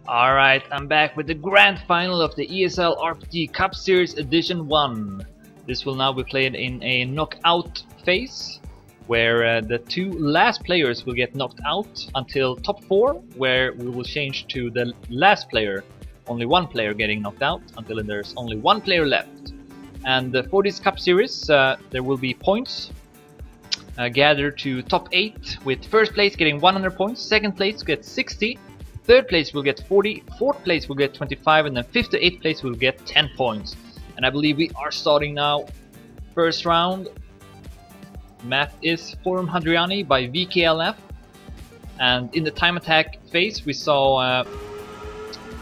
Alright, I'm back with the grand final of the ESL RPG Cup Series Edition 1. This will now be played in a knockout phase, where the two last players will get knocked out until top 4, where we will change to the last player, only one player getting knocked out, until there's only one player left. And for this Cup Series, there will be points gathered to top 8, with first place getting 100 points, second place gets 60, third place will get 40, fourth place will get 25, and then 5th to 8th place will get 10 points. And I believe we are starting now. First round. Map is Forum Hadriani by VKLF. And in the time attack phase we saw,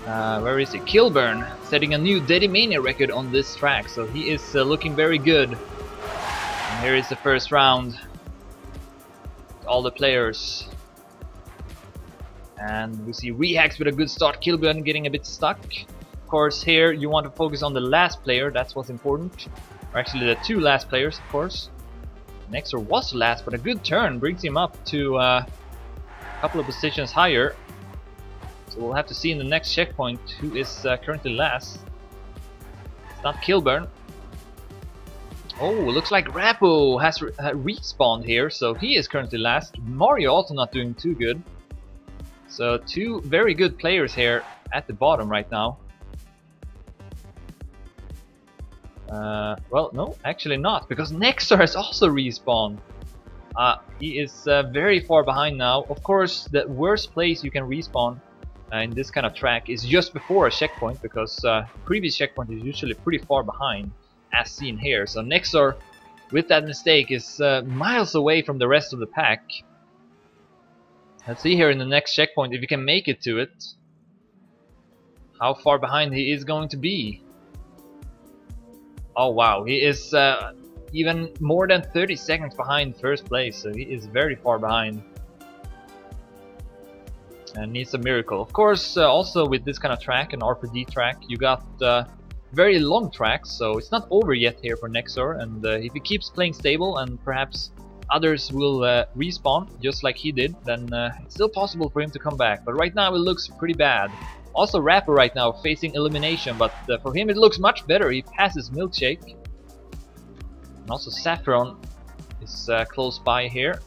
where is it? Kilburn setting a new Dedimania record on this track. So he is looking very good. And here is the first round. All the players. And we see Rehax with a good start, Kilburn getting a bit stuck. Of course, here you want to focus on the last player, that's what's important. Or actually the two last players, of course. Nexor was last, but a good turn brings him up to a couple of positions higher. So we'll have to see in the next checkpoint who is currently last. It's not Kilburn. Oh, looks like Rappo has respawned here, so he is currently last. Mario also not doing too good. So two very good players here at the bottom right now. Well, no, actually not, because Nexor has also respawned. He is very far behind now. Of course, the worst place you can respawn in this kind of track is just before a checkpoint, because previous checkpoint is usually pretty far behind, as seen here. So Nexor, with that mistake, is miles away from the rest of the pack. Let's see here in the next checkpoint if he can make it to it. How far behind he is going to be. Oh wow, he is even more than 30 seconds behind first place, so he is very far behind. And needs a miracle. Of course, also with this kind of track, an RPG track, you got very long tracks, so it's not over yet here for Nexor. And if he keeps playing stable and perhaps others will respawn just like he did, then it's still possible for him to come back. But right now it looks pretty bad. Also Rapper right now facing elimination, but for him it looks much better. He passes Milkshake. And also Saffron is close by here.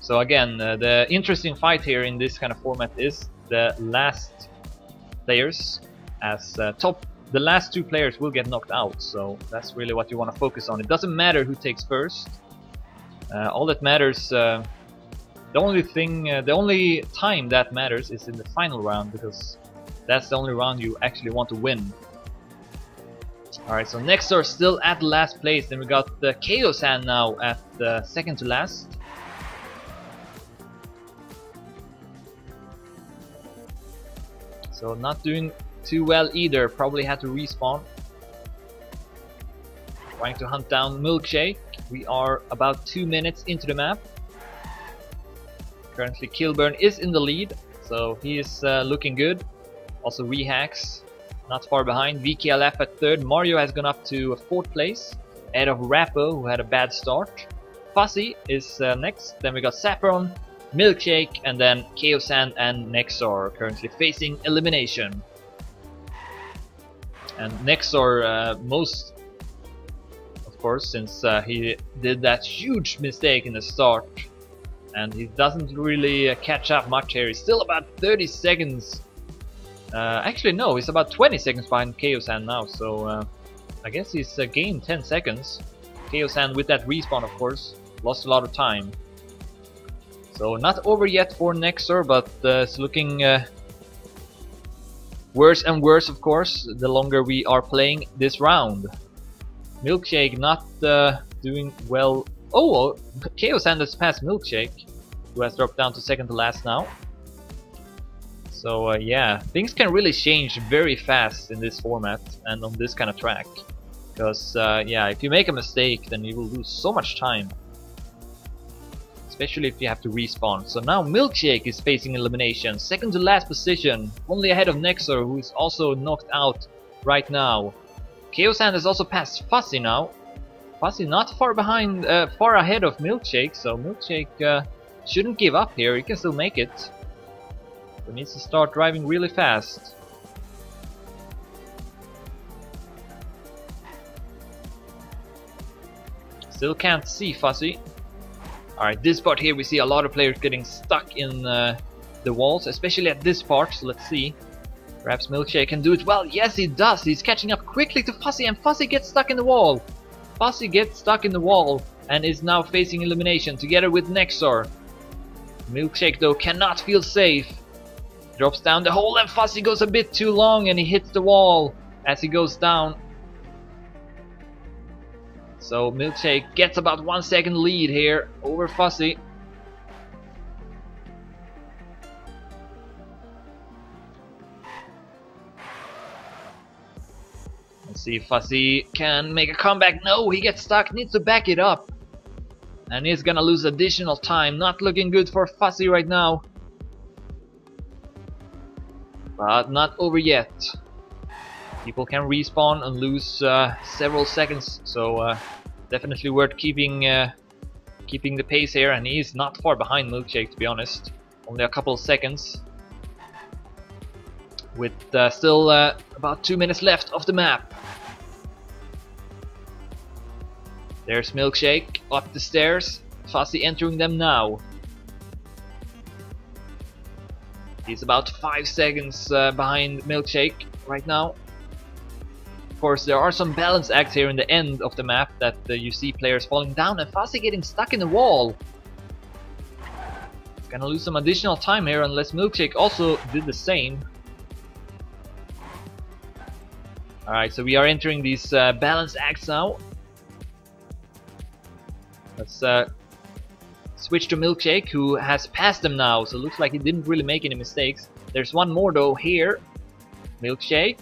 So again, the interesting fight here in this kind of format is the last players, as the last two players will get knocked out, so that's really what you want to focus on. It doesn't matter who takes first. All that matters, the only time that matters is in the final round, because that's the only round you actually want to win. Alright, so Nexor still at last place. Then we got the Chaosan now at second to last. So not doing too well either, probably had to respawn. Trying to hunt down Milkshake. We are about 2 minutes into the map. Currently Kilburn is in the lead, so he is looking good. Also Rehax not far behind. VKLF at third. Mario has gone up to 4th place, ahead of Rappo, who had a bad start. Fuzzy is next. Then we got Saffron, Milkshake, and then Chaosan and Nexor currently facing elimination. And Nexor most, of course, since he did that huge mistake in the start, and he doesn't really catch up much here. He's still about 30 seconds. Actually no, he's about 20 seconds behind Chaosan now, so I guess he's gained 10 seconds. Chaosan with that respawn, of course, lost a lot of time. So not over yet for Nexor, but it's looking worse and worse, of course, the longer we are playing this round. Milkshake not doing well. Oh, Chaosan has passed Milkshake, who has dropped down to second to last now. So yeah, things can really change very fast in this format and on this kind of track. Because yeah, if you make a mistake, then you will lose so much time. Especially if you have to respawn. So now Milkshake is facing elimination, second to last position, only ahead of Nexor, who is also knocked out right now. Chaosan has also passed Fuzzy now. Fuzzy not far behind, far ahead of Milkshake, so Milkshake shouldn't give up here, he can still make it. We need to start driving really fast. Still can't see Fuzzy. Alright, this part here we see a lot of players getting stuck in the walls, especially at this part, so let's see. Perhaps Milkshake can do it well. Yes, he does. He's catching up quickly to Fuzzy, and Fuzzy gets stuck in the wall. Fuzzy gets stuck in the wall and is now facing elimination together with Nexor. Milkshake though cannot feel safe. Drops down the hole and Fuzzy goes a bit too long and he hits the wall as he goes down. So Milkshake gets about 1 second lead here over Fuzzy. Let's see if Fuzzy can make a comeback. No, he gets stuck, needs to back it up. And he's gonna lose additional time. Not looking good for Fuzzy right now. But not over yet. People can respawn and lose several seconds, so definitely worth keeping the pace here. And he's not far behind Milkshake, to be honest. Only a couple of seconds. With still about 2 minutes left of the map. There's Milkshake up the stairs. Fuzzy entering them now. He's about 5 seconds behind Milkshake right now. Of course, there are some balance acts here in the end of the map that you see players falling down, and Fuzzy getting stuck in the wall. He's gonna lose some additional time here unless Milkshake also did the same. Alright, so we are entering these balance acts now. Let's switch to Milkshake, who has passed them now, so it looks like he didn't really make any mistakes. There's one more though here. Milkshake.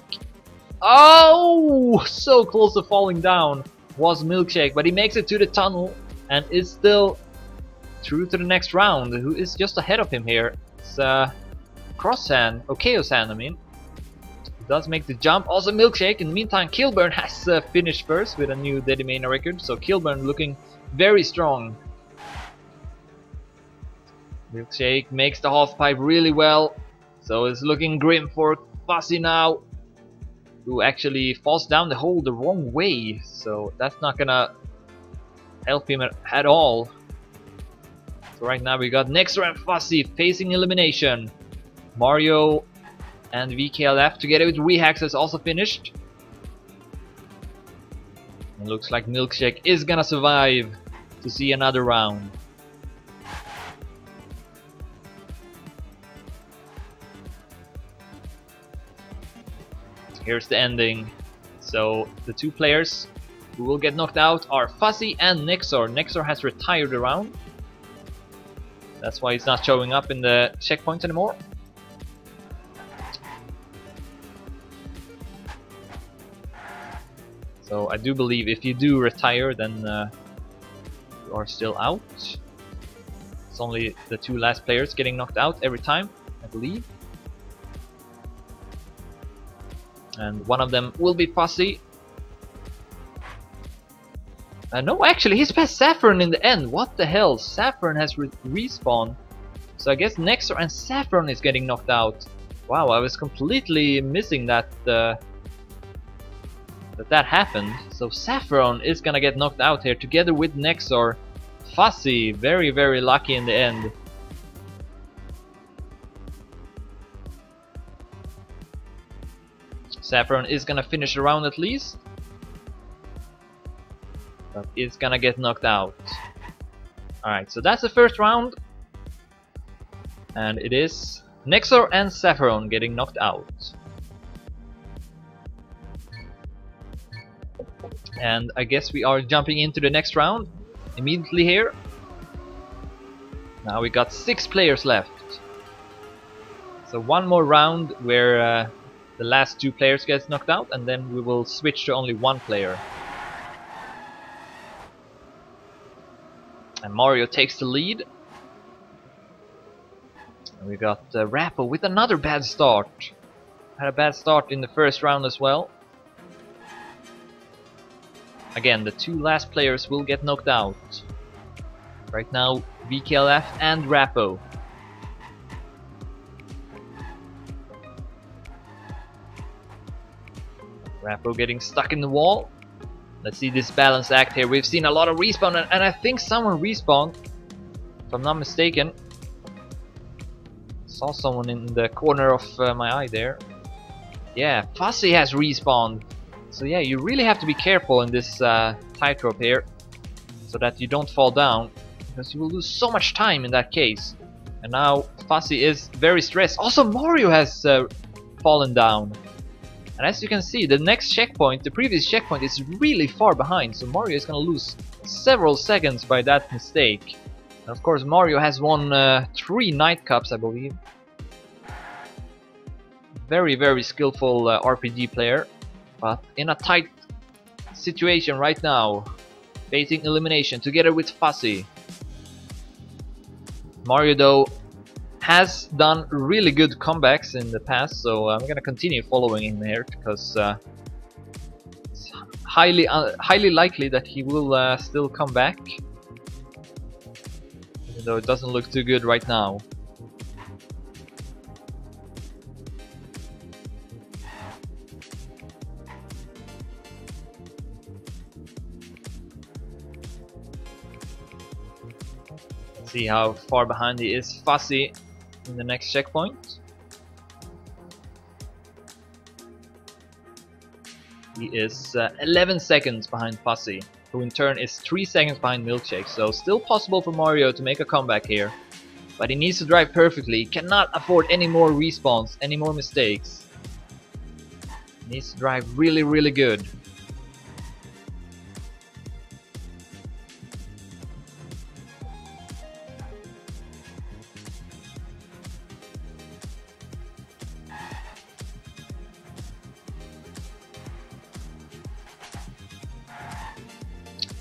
Oh! So close to falling down was Milkshake, but he makes it to the tunnel and is still through to the next round. Who is just ahead of him here? It's Crosshand, or Chaoshand, I mean. He does make the jump. Also Milkshake. In the meantime, Kilburn has finished first with a new Dedimania record, so Kilburn looking very strong. Milkshake makes the half pipe really well, so it's looking grim for Fuzzy now, who actually falls down the hole the wrong way, so that's not gonna help him at all. So right now we got Nexor and Fuzzy facing elimination. Mario and VKLF together with Rehax has also finished. It looks like Milkshake is gonna survive to see another round. Here's the ending. So the two players who will get knocked out are Fuzzy and Nexor. Nexor has retired a round. That's why he's not showing up in the checkpoint anymore. So I do believe if you do retire, then you are still out. It's only the two last players getting knocked out every time, I believe. And one of them will be Fuzzy. No, actually, he's passed Saffron in the end. What the hell? Saffron has respawned. So I guess Nexor and Saffron is getting knocked out. Wow, I was completely missing that that happened. So Saffron is gonna get knocked out here together with Nexor. Fuzzy, very, very lucky in the end. Saffron is gonna finish the round at least, but is gonna get knocked out. Alright, so that's the first round, and it is Nexor and Saffron getting knocked out. And I guess we are jumping into the next round immediately here. Now we got 6 players left, so one more round where the last 2 players get knocked out, and then we will switch to only 1 player. And Mario takes the lead. And we got Rappo with another bad start. Had a bad start in the first round as well. Again, the 2 last players will get knocked out. Right now, VKLF and Rappo. Rappo getting stuck in the wall. Let's see this balance act here. We've seen a lot of respawn, and I think someone respawned, if I'm not mistaken. Saw someone in the corner of my eye there. Yeah, Fussy has respawned. So yeah, you really have to be careful in this tightrope here, so that you don't fall down, because you will lose so much time in that case. And now Fussy is very stressed. Also, Mario has fallen down. And as you can see, the next checkpoint, the previous checkpoint, is really far behind. So Mario is going to lose several seconds by that mistake. And of course, Mario has won 3 Night Cups, I believe. Very, very skillful RPG player. But in a tight situation right now, facing elimination together with Fussy. Mario, though, has done really good comebacks in the past, so I'm gonna continue following him here, because it's highly likely that he will still come back, even though it doesn't look too good right now. Let's see how far behind he is. Fussy in the next checkpoint. He is 11 seconds behind Fussy, who in turn is 3 seconds behind Milkshake. So still possible for Mario to make a comeback here, but he needs to drive perfectly. He cannot afford any more respawns, any more mistakes. He needs to drive really, really good.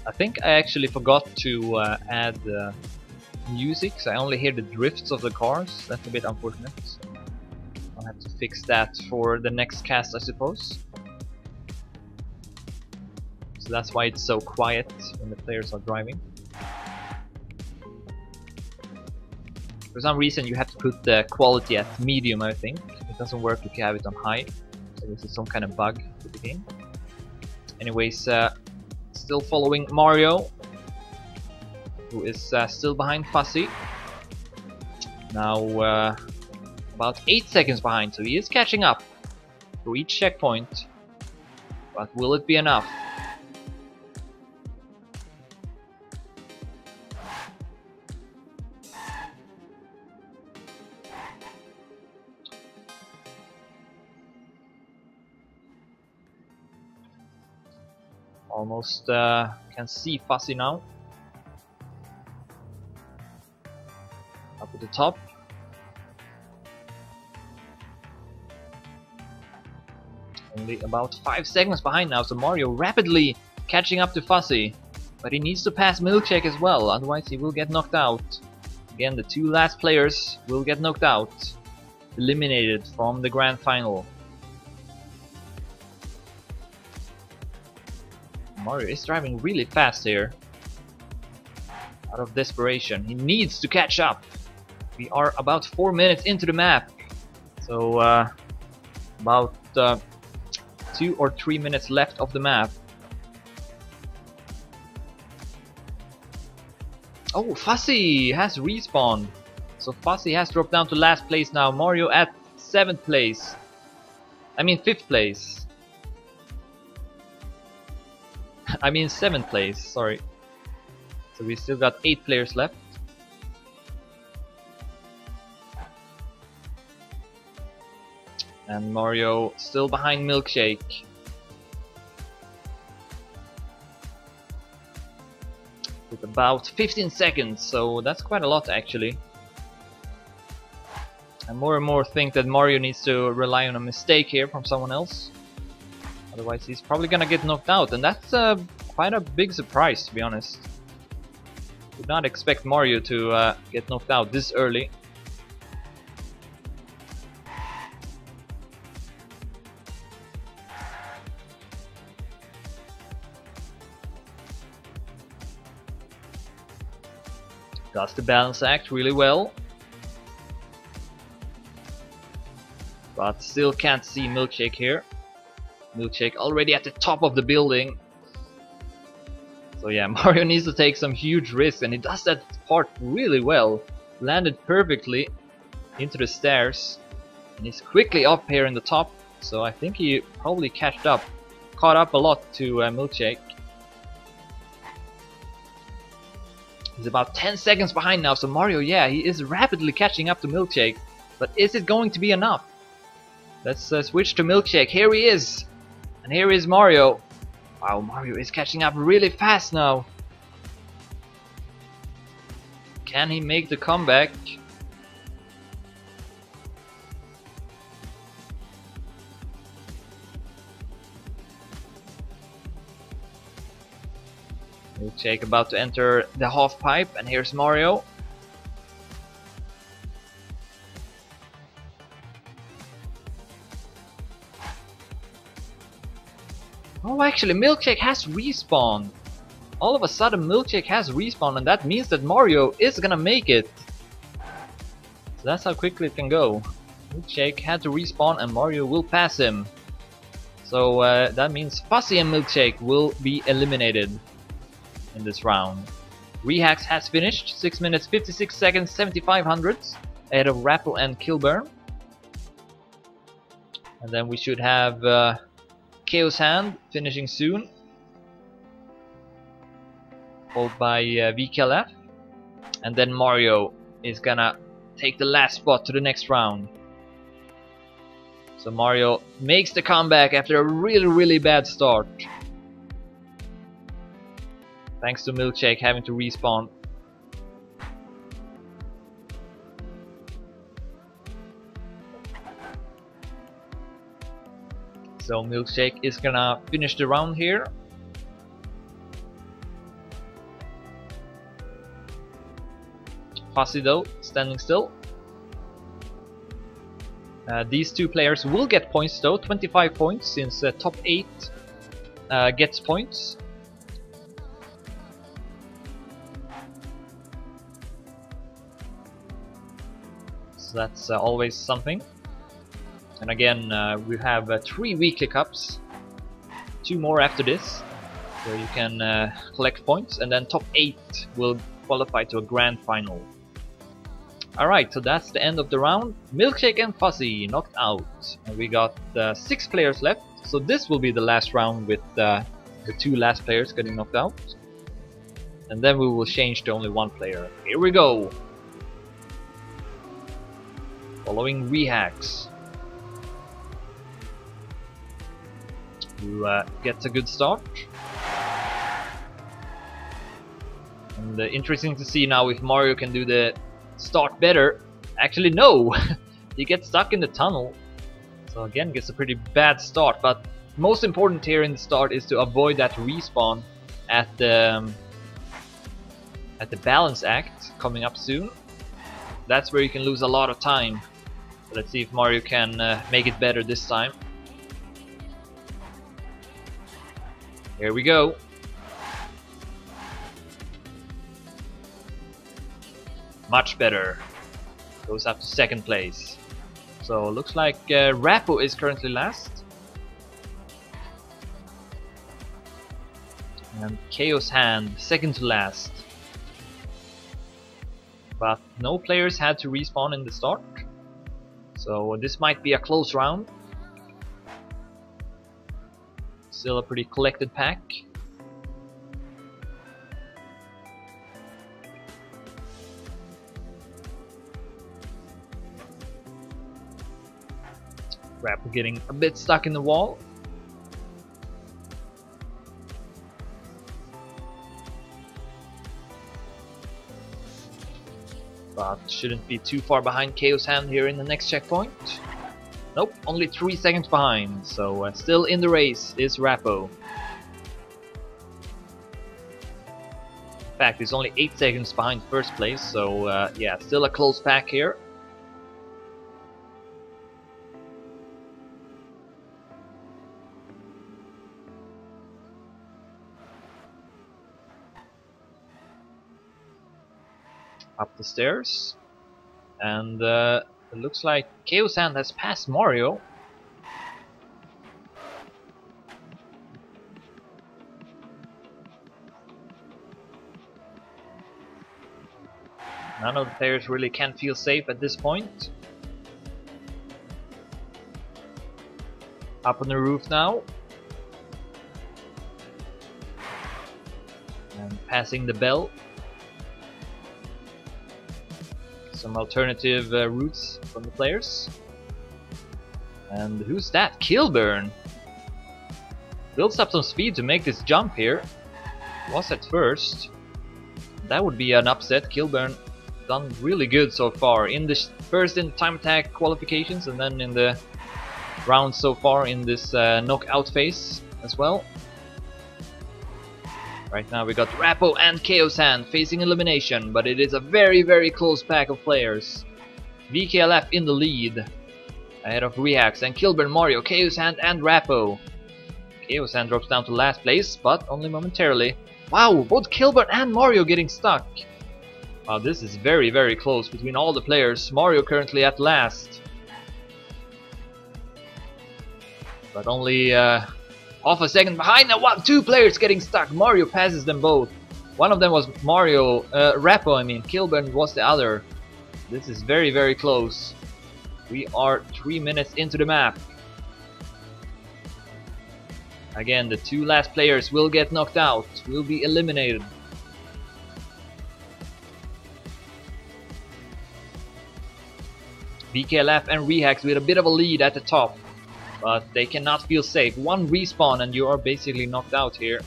I think I actually forgot to add music, so I only hear the drifts of the cars. That's a bit unfortunate. So I'll have to fix that for the next cast, I suppose. So that's why it's so quiet when the players are driving. For some reason you have to put the quality at medium, I think. It doesn't work if you have it on high. So this is some kind of bug with the game. Anyways, still following Mario, who is still behind Fussy. Now about 8 seconds behind, so he is catching up for each checkpoint. But will it be enough? Almost can see Fussy now. Up at the top. Only about 5 seconds behind now, so Mario rapidly catching up to Fussy. But he needs to pass Milkshake as well, otherwise he will get knocked out. Again, the 2 last players will get knocked out, eliminated from the grand final. Mario is driving really fast here. Out of desperation, he needs to catch up. We are about 4 minutes into the map, so about 2 or 3 minutes left of the map. Oh, Fussy has respawned, so Fussy has dropped down to last place now. Mario at 7th place. I mean 5th place. I mean 7th place, sorry. So we still got 8 players left. And Mario still behind Milkshake. With about 15 seconds, so that's quite a lot actually. And more think that Mario needs to rely on a mistake here from someone else. Otherwise he's probably gonna get knocked out, and that's quite a big surprise, to be honest. Did not expect Mario to get knocked out this early. Does the balance act really well. But still can't see Milkshake here. Milkshake already at the top of the building. So yeah, Mario needs to take some huge risks, and he does that part really well. Landed perfectly into the stairs, and he's quickly up here in the top. So I think he probably caught up a lot to Milkshake. He's about 10 seconds behind now, so Mario, yeah, he is rapidly catching up to Milkshake. But is it going to be enough? Let's switch to Milkshake. Here he is! And here is Mario. Wow, Mario is catching up really fast now. Can he make the comeback? Milkshake about to enter the half pipe, and here's Mario. Oh, actually, Milkshake has respawned. All of a sudden, Milkshake has respawned, and that means that Mario is gonna make it. So that's how quickly it can go. Milkshake had to respawn, and Mario will pass him. So that means Fuzzy and Milkshake will be eliminated in this round. Rehax has finished, 6 minutes 56 seconds 75 hundredths ahead of Rapple and Kilburn. And then we should have Chaos Hand finishing soon, followed by VKLF, and then Mario is gonna take the last spot to the next round. So Mario makes the comeback after a really bad start, thanks to Milkshake having to respawn. So Milkshake is gonna finish the round here. Fuzzy though, standing still. These two players will get points though, 25 points, since top 8 gets points. So that's always something. And again, we have 3 weekly cups, 2 more after this, where you can collect points, and then top 8 will qualify to a grand final. Alright, so that's the end of the round. Milkshake and Fuzzy knocked out. And we got 6 players left, so this will be the last round with the 2 last players getting knocked out. And then we will change to only 1 player. Here we go! Following Rehax, who gets a good start. And interesting to see now if Mario can do the start better. Actually no! He gets stuck in the tunnel. So again, gets a pretty bad start, but most important here in the start is to avoid that respawn at the balance act coming up soon. That's where you can lose a lot of time. So let's see if Mario can make it better this time. Here we go. Much better. Goes up to 2nd place. So looks like Rappo is currently last. And Chaos Hand 2nd to last. But no players had to respawn in the start. So this might be a close round. Still a pretty collected pack. Rapple getting a bit stuck in the wall. But shouldn't be too far behind Chaos Hand here in the next checkpoint. Nope, only 3 seconds behind, so still in the race is Rappo. In fact, he's only 8 seconds behind 1st place, so yeah, still a close pack here. Up the stairs, and it looks like Chaos Hand has passed Mario. None of the players really can feel safe at this point. Up on the roof now. And passing the bell. Some alternative routes from the players. And who's that? Kilburn! Builds up some speed to make this jump here. Was at first. That would be an upset. Kilburn done really good so far. First in time attack qualifications and then in the round so far in this knockout phase as well. Right now we got Rappo and Chaos Hand facing elimination, but it is a very close pack of players. VKLF in the lead, ahead of Rehax and Kilburn, Mario, Chaos Hand and Rappo. Chaos Hand drops down to last place, but only momentarily. Wow, both Kilburn and Mario getting stuck. Wow, this is very close between all the players. Mario currently at last. But only half a second behind. Now what? Two players getting stuck. Mario passes them both. One of them was Mario, Rappo I mean. Kilburn was the other. This is very close. We are 3 minutes into the map. Again, the two last players will get knocked out. Will be eliminated. VKLF and Rehax with a bit of a lead at the top. But they cannot feel safe. One respawn and you are basically knocked out here.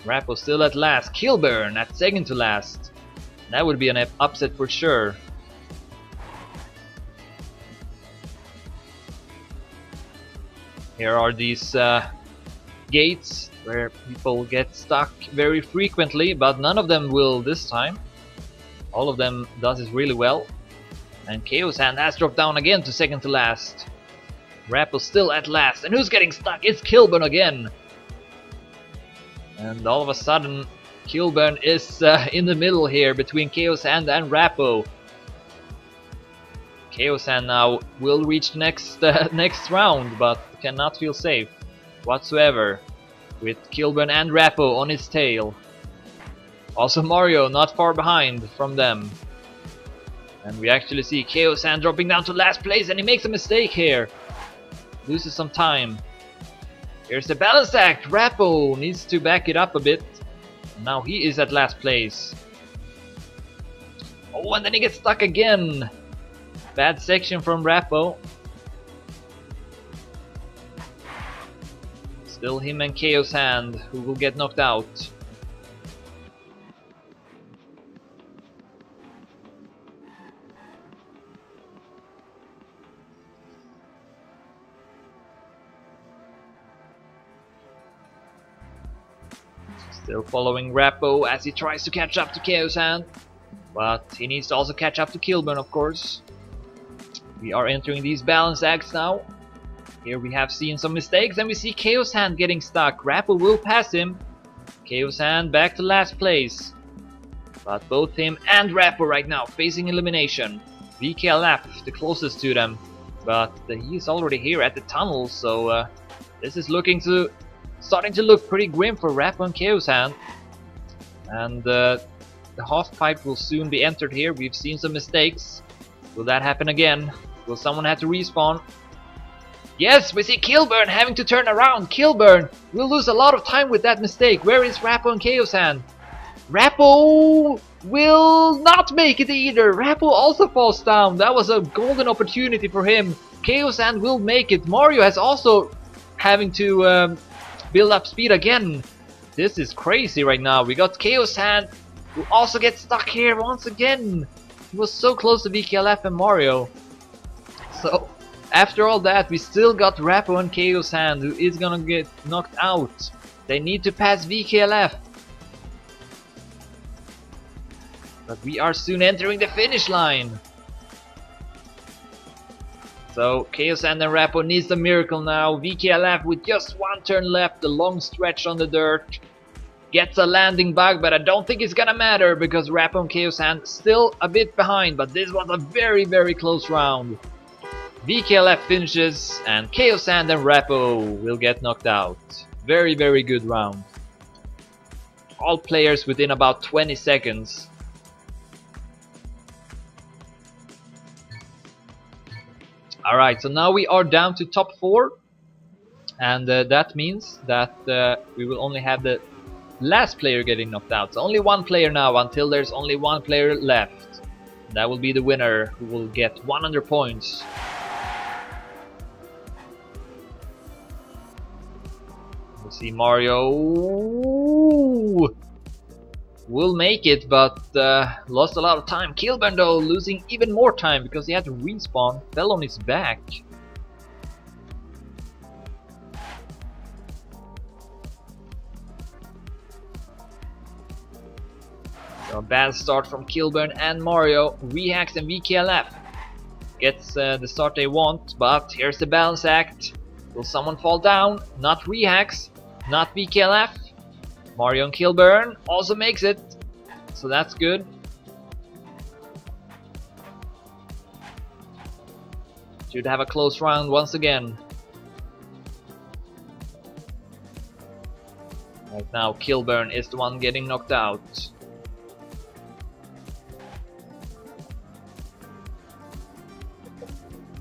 Rappo still at last. Kilburn at second to last. That would be an upset for sure. Here are these gates where people get stuck very frequently, but none of them will this time. All of them does it really well. And Chaos Hand has dropped down again to second to last. Rappo still at last, and who's getting stuck? It's Kilburn again. And all of a sudden, Kilburn is in the middle here between Chaos Hand and Rappo. Chaos Hand now will reach the next round, but cannot feel safe whatsoever with Kilburn and Rappo on his tail. Also Mario not far behind from them. And we actually see Chaos Hand dropping down to last place, and he makes a mistake here. Loses some time. Here's the balance act. Rappo needs to back it up a bit. Now he is at last place. Oh, and then he gets stuck again. Bad section from Rappo. Still him and Chaos Hand who will get knocked out. Still following Rappo as he tries to catch up to Chaos Hand. But he needs to also catch up to Kilburn, of course. We are entering these balance acts now. Here we have seen some mistakes, and we see Chaos Hand getting stuck. Rappo will pass him. Chaos Hand back to last place. But both him and Rappo right now facing elimination. VKLF the closest to them. But he is already here at the tunnel, so this is starting to look pretty grim for Rappo and Chaos Hand. And the half pipe will soon be entered here. We've seen some mistakes. Will that happen again? Will someone have to respawn? Yes, we see Kilburn having to turn around. Kilburn will lose a lot of time with that mistake. Where is Rappo and Chaos Hand? Rappo will not make it either. Rappo also falls down. That was a golden opportunity for him. Chaos Hand will make it. Mario has also having to build up speed again. This is crazy right now. We got Chaos Hand who also gets stuck here once again. He was so close to VKLF and Mario. So after all that, we still got Rappo and Chaos Hand who is gonna get knocked out. They need to pass VKLF. But we are soon entering the finish line. So Chaos Hand and Rappo needs the miracle now. VKLF with just one turn left, the long stretch on the dirt. Gets a landing bug, but I don't think it's gonna matter because Rappo and Chaos Hand still a bit behind. But this was a very, very close round. VKLF finishes and Chaos Hand and Rappo will get knocked out. Very, very good round. All players within about 20 seconds. Alright, so now we are down to top 4. And that means that we will only have the last player getting knocked out. So only one player now until there's only one player left. That will be the winner who will get 100 points. We see Mario will make it, but lost a lot of time. Kilburn though losing even more time because he had to respawn, fell on his back. So a bad start from Kilburn and Mario. Rehax and VKLF gets the start they want, but here's the balance act. Will someone fall down? Not Rehax, not VKLF. Mario and Kilburn also makes it, so that's good. Should have a close round once again. Right now Kilburn is the one getting knocked out.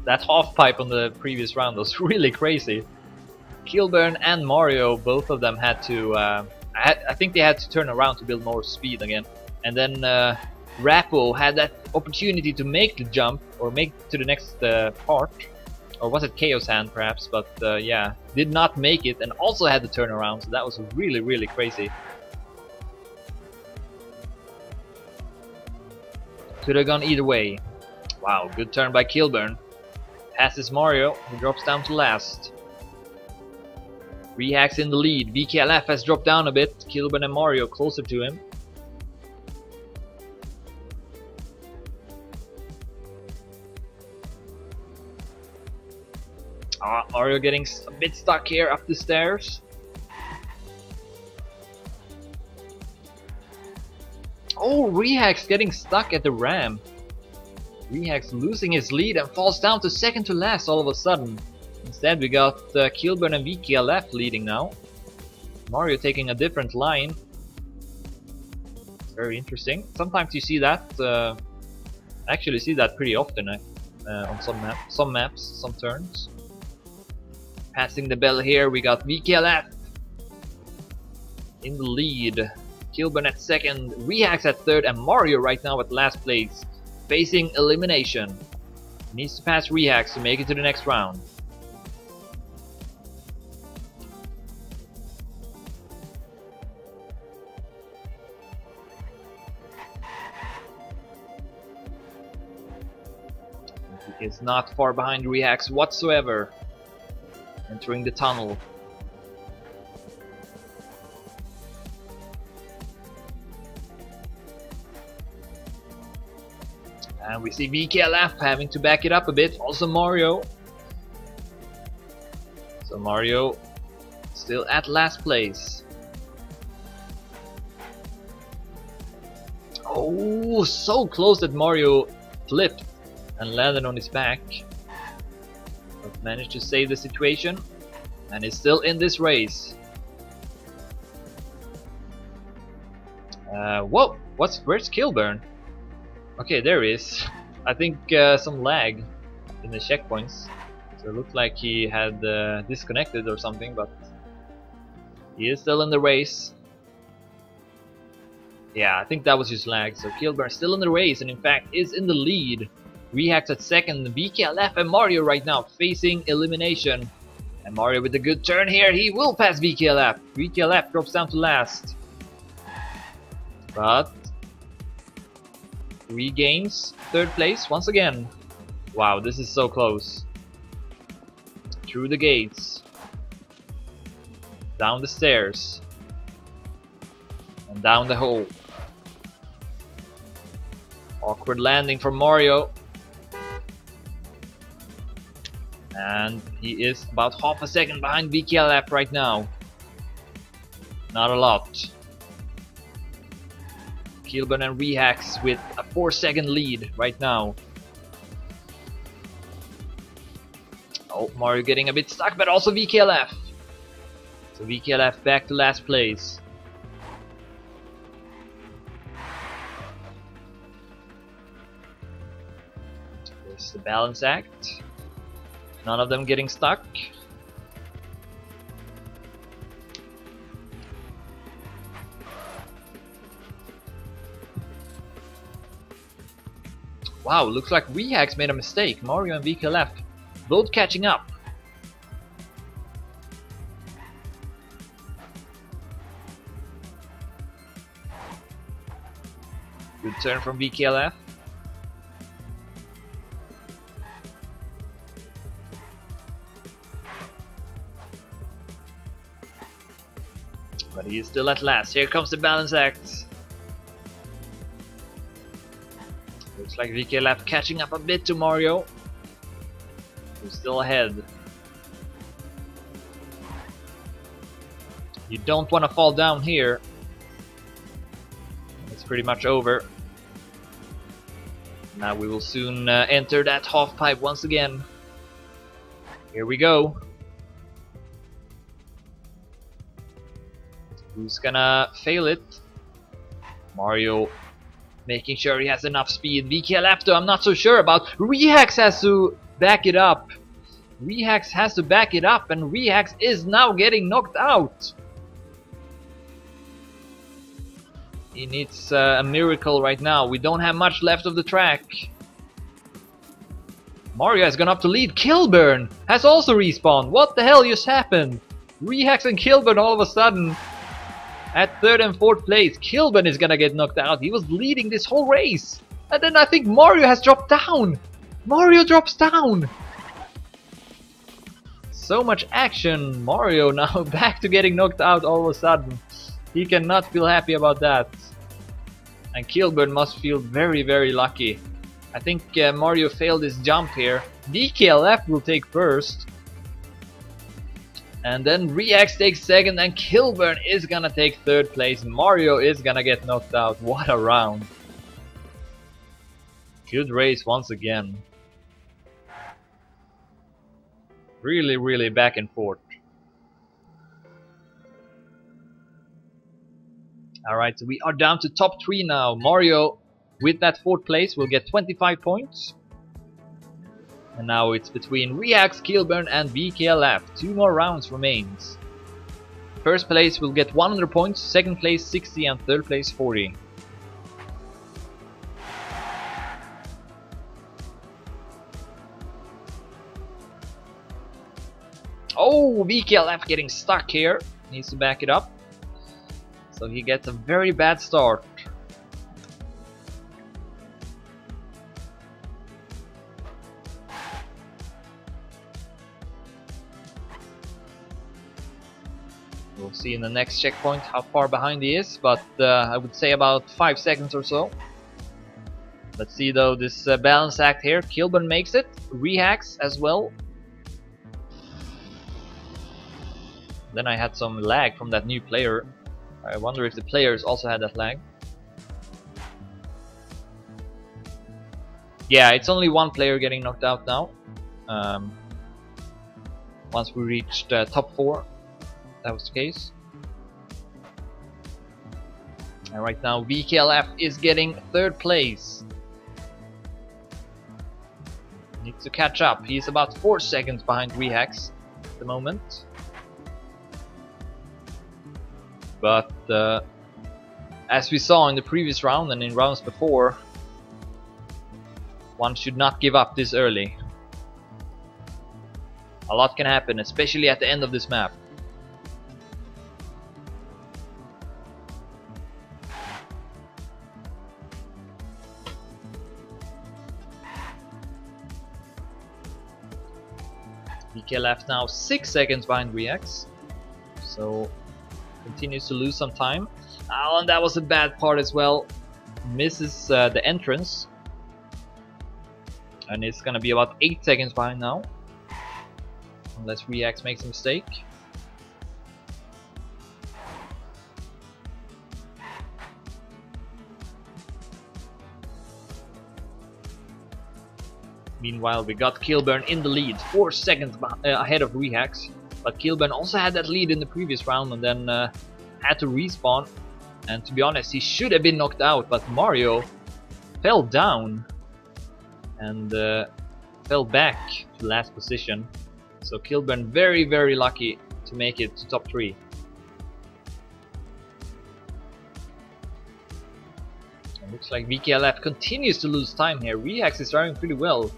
That half pipe on the previous round was really crazy. Kilburn and Mario, both of them had to I think they had to turn around to build more speed again. And then Rappo had that opportunity to make the jump or make to the next part. Or was it Chaos Hand perhaps, but yeah, did not make it and also had to turn around, so that was really crazy. Could have gone either way. Wow, good turn by Kilburn. Passes Mario, who drops down to last. Rehax in the lead. VKLF has dropped down a bit. Kilburn and Mario closer to him. Mario getting a bit stuck here up the stairs. Oh, Rehax getting stuck at the ramp. Rehax losing his lead and falls down to second to last all of a sudden. Instead we got Kilburn and VKLF leading now. Mario taking a different line. Very interesting. Sometimes you see that. I actually see that pretty often on some maps, some turns. Passing the bell here, we got VKLF in the lead. Kilburn at second, Rehax at third, and Mario right now at last place, facing elimination. He needs to pass Rehax to make it to the next round. He is not far behind Rehax whatsoever. Entering the tunnel. And we see VKLF having to back it up a bit. Also Mario. So Mario still at last place. Oh, so close that Mario flipped and landed on his back. But managed to save the situation and is still in this race. Whoa! Where's Kilburn? Okay, there he is. I think some lag in the checkpoints. So it looked like he had disconnected or something, but he is still in the race. Yeah, I think that was just lag. So Kilburn still in the race and in fact is in the lead. Rehax at second, VKLF and Mario right now facing elimination. And Mario with a good turn here, he will pass VKLF. VKLF drops down to last. But regains third place once again. Wow, this is so close. Through the gates. Down the stairs. And down the hole. Awkward landing from Mario. And he is about half a second behind VKLF right now. Not a lot. Kilburn and Rehax with a 4-second lead right now. Oh, Mario getting a bit stuck, but also VKLF. So VKLF back to last place. There's the balance act. None of them getting stuck. Wow, looks like Rehax made a mistake. Mario and VKLF both catching up. Good turn from VKLF. But he is still at last. Here comes the balance act. Looks like VKLF catching up a bit to Mario, who's still ahead. You don't want to fall down here. It's pretty much over. Now we will soon enter that half pipe once again. Here we go. Who's gonna fail it? Mario making sure he has enough speed. VKLF though, I'm not so sure about. Rehax has to back it up. Rehax has to back it up, and Rehax is now getting knocked out. He needs a miracle right now. We don't have much left of the track. Mario has gone up to lead. Kilburn has also respawned. What the hell just happened? Rehax and Kilburn all of a sudden at 3rd and 4th place. Kilburn is gonna get knocked out. He was leading this whole race. And then I think Mario has dropped down. Mario drops down. So much action. Mario now back to getting knocked out all of a sudden. He cannot feel happy about that. And Kilburn must feel very, very lucky. I think Mario failed his jump here. VKLF will take first. And then Reax takes second, and Kilburn is gonna take 3rd place. Mario is gonna get knocked out. What a round. Good race once again. Really, really back and forth. Alright, so we are down to top 3 now. Mario, with that 4th place, will get 25 points. And now it's between Reax, Kilburn and VKLF. 2 more rounds remains. 1st place will get 100 points, 2nd place 60 and 3rd place 40. Oh, VKLF getting stuck here. Needs to back it up. So he gets a very bad start. We'll see in the next checkpoint how far behind he is, but I would say about 5 seconds or so. Let's see though this balance act here. Kilburn makes it, Rehax as well. Then I had some lag from that new player. I wonder if the players also had that lag. Yeah, it's only one player getting knocked out now. Once we reached top 4, that was the case. And right now VKLF is getting 3rd place. Needs to catch up. He's about 4 seconds behind Rehax at the moment. But as we saw in the previous round and in rounds before, one should not give up this early. A lot can happen, especially at the end of this map. VKLF now 6 seconds behind Reax, so continues to lose some time. Oh, and that was a bad part as well. Misses the entrance, and it's gonna be about 8 seconds behind now, unless Reax makes a mistake. Meanwhile, we got Kilburn in the lead, 4 seconds ahead of Rehax. But Kilburn also had that lead in the previous round and then had to respawn. And to be honest, he should have been knocked out, but Mario fell down. And fell back to last position. So Kilburn very, very lucky to make it to top 3. It looks like VKLF continues to lose time here. Rehax is driving pretty well.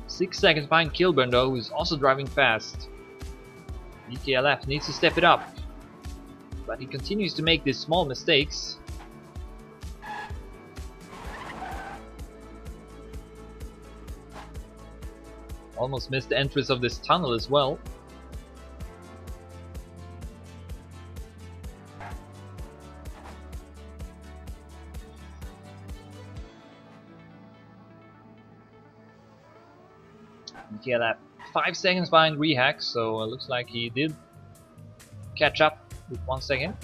6 seconds behind Kilburn though, who's also driving fast. VKLF needs to step it up. But he continues to make these small mistakes. Almost missed the entrance of this tunnel as well. Yeah, that 5 seconds behind Rehax, so it looks like he did catch up with 1 second.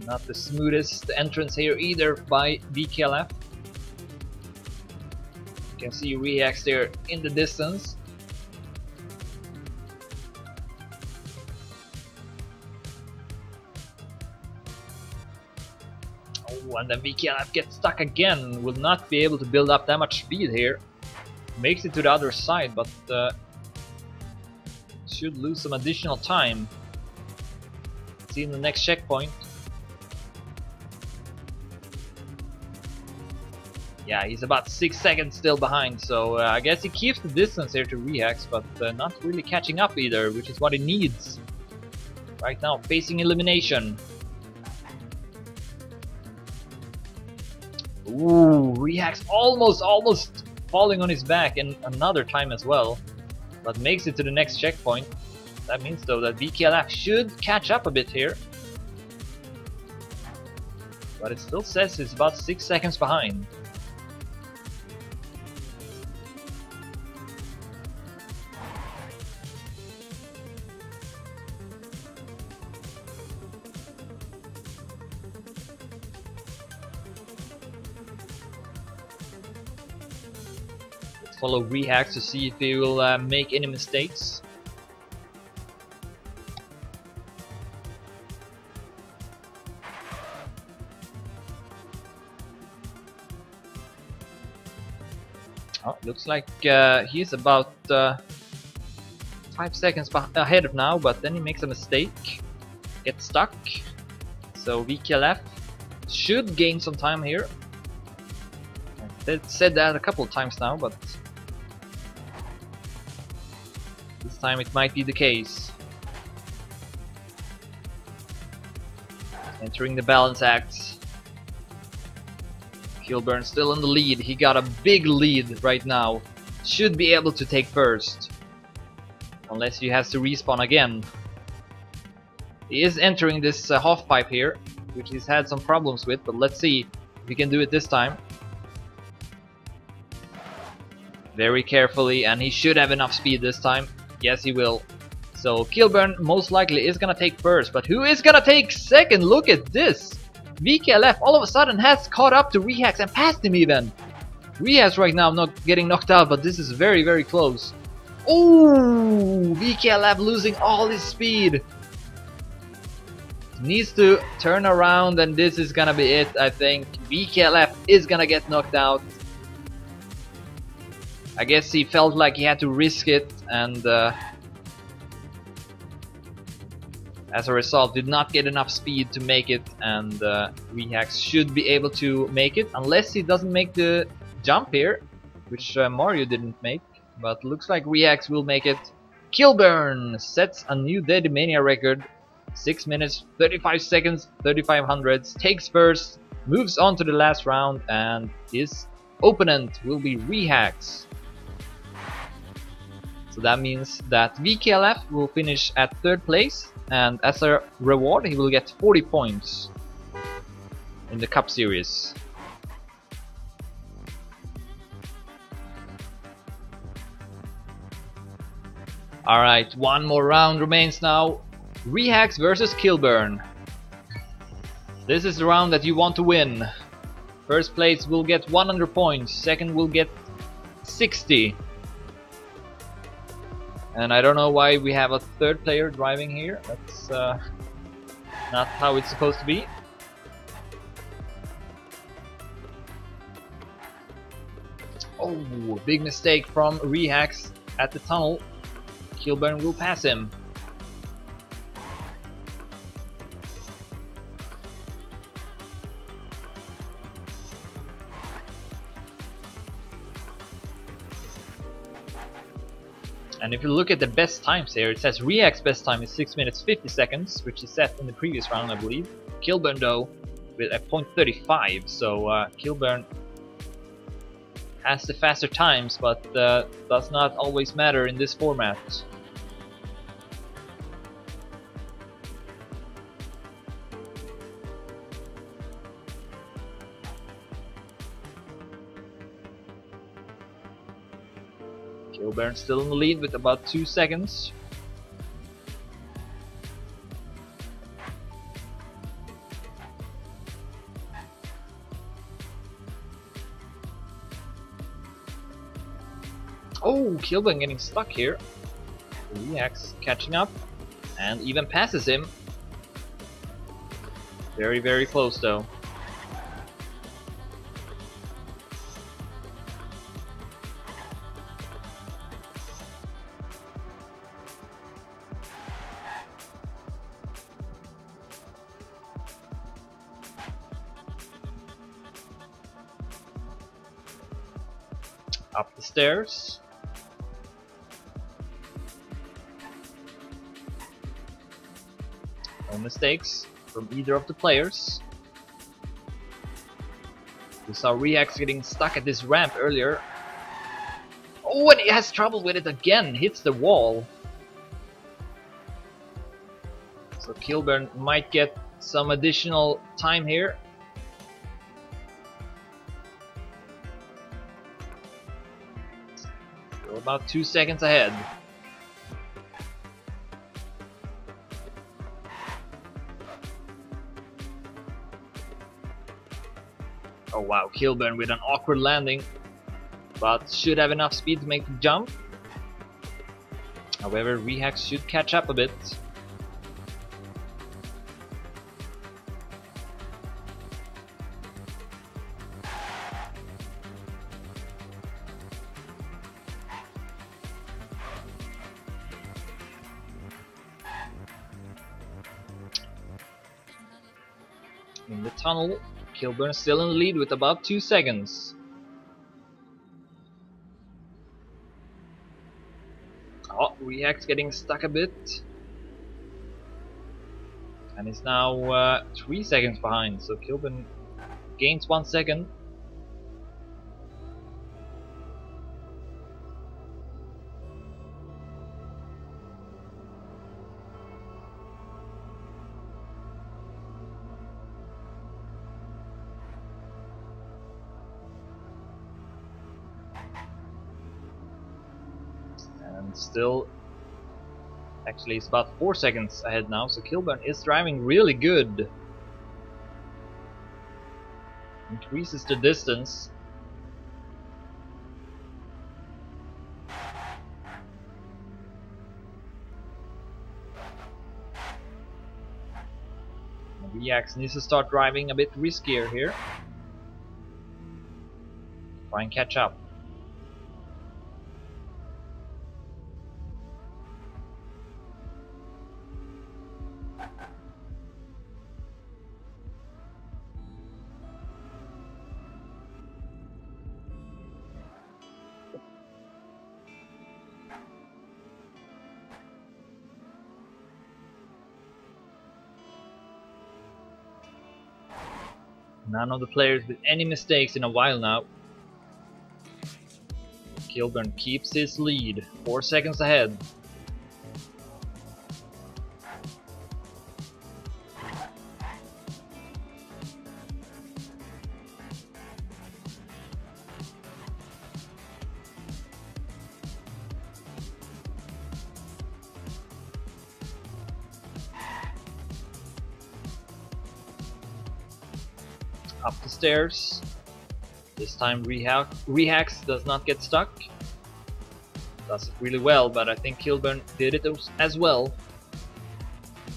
Not the smoothest entrance here either by VKLF. You can see Rehax there in the distance. Oh, and then VKLF gets stuck again. Will not be able to build up that much speed here. Makes it to the other side, but should lose some additional time. See in the next checkpoint. Yeah, he's about 6 seconds still behind, so I guess he keeps the distance here to Rehax, but not really catching up either, which is what he needs right now, facing elimination. Ooh, Rehax almost falling on his back and another time as well, but makes it to the next checkpoint. That means though that VKLF should catch up a bit here, but it still says it's about 6 seconds behind. Follow Rehax to see if he will make any mistakes. Oh, looks like he's about 5 seconds ahead of now, but then he makes a mistake, gets stuck. So VKLF should gain some time here. I've said that a couple of times now, but this time it might be the case. Entering the balance acts. Kilburn still in the lead. He got a big lead right now. Should be able to take first. Unless he has to respawn again. He is entering this half pipe here, which he's had some problems with, but let's see if he can do it this time. Very carefully, and he should have enough speed this time. Yes, he will. So Kilburn most likely is gonna take first, but who is gonna take second? Look at this! VKLF all of a sudden has caught up to Rehax and passed him even. Rehax right now not getting knocked out, but this is very, very close. Oh, VKLF losing all his speed. Needs to turn around, and this is gonna be it, I think. VKLF is gonna get knocked out. I guess he felt like he had to risk it, and as a result did not get enough speed to make it, and Rehax should be able to make it, unless he doesn't make the jump here, which Mario didn't make, but looks like Rehax will make it. Kilburn sets a new Deadmania record, 6 minutes 35 seconds 35 hundredths, takes first, moves on to the last round, and his opponent will be Rehax. So that means that VKLF will finish at 3rd place, and as a reward he will get 40 points in the Cup Series. Alright, one more round remains now. Rehax versus Kilburn. This is the round that you want to win. First place will get 100 points, second will get 60. And I don't know why we have a 3rd player driving here. That's not how it's supposed to be. Oh, big mistake from Rehax at the tunnel. Kilburn will pass him. And if you look at the best times here, it says React's best time is 6 minutes 50 seconds, which is set in the previous round, I believe. Kilburn though with a 0.35, so Kilburn has the faster times, but does not always matter in this format. Kilburn still in the lead with about 2 seconds. Oh, Kilburn getting stuck here. Reacts catching up and even passes him. Very, very close though. Up the stairs. No mistakes from either of the players. We saw Reax getting stuck at this ramp earlier. Oh, and he has trouble with it again. Hits the wall. So Kilburn might get some additional time here. Still about 2 seconds ahead. Oh wow, Kilburn with an awkward landing, but should have enough speed to make the jump. However, Rehax should catch up a bit. In the tunnel, Kilburn still in the lead with about 2 seconds. Oh, React getting stuck a bit. And is now 3 seconds behind, so Kilburn gains 1 second. And still, actually it's about 4 seconds ahead now, so Kilburn is driving really good. Increases the distance. Reax needs to start driving a bit riskier here. Try and catch up. None of the players with any mistakes in a while now. Kilburn keeps his lead, 4 seconds ahead. Up the stairs. This time Rehax does not get stuck. Does it really well, but I think Kilburn did it as well.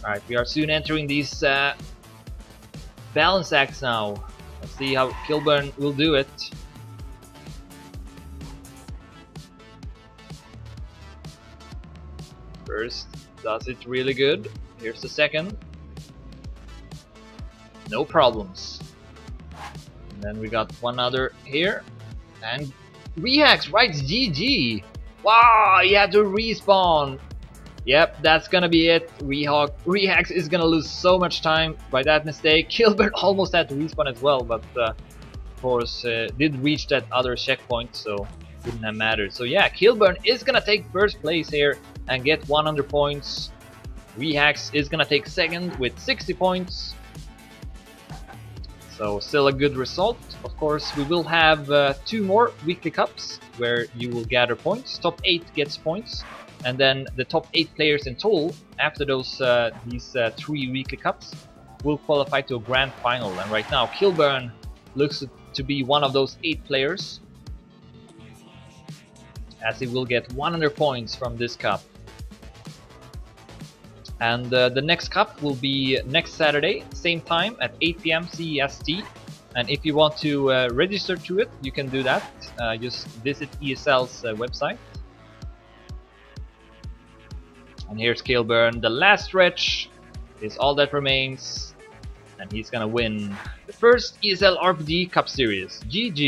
Alright, we are soon entering these balance acts now. Let's see how Kilburn will do it. First does it really good. Here's the second. No problems. And then we got one other here. And Rehax writes GG. Wow, he had to respawn. Yep, that's gonna be it. Rehax is gonna lose so much time by that mistake. Kilburn almost had to respawn as well, but of course did reach that other checkpoint, so wouldn't have mattered. So yeah, Kilburn is gonna take first place here and get 100 points. Rehax is gonna take second with 60 points. So still a good result. Of course, we will have 2 more weekly cups where you will gather points. Top 8 gets points, and then the top 8 players in total after these 3 weekly cups will qualify to a grand final. And right now, Kilburn looks to be one of those 8 players, as he will get 100 points from this cup. And the next cup will be next Saturday, same time at 8 PM CEST. And if you want to register to it, you can do that. Just visit ESL's website. And here's Kilburn. The last stretch is all that remains, and he's gonna win the first ESL RPG Cup Series. GG.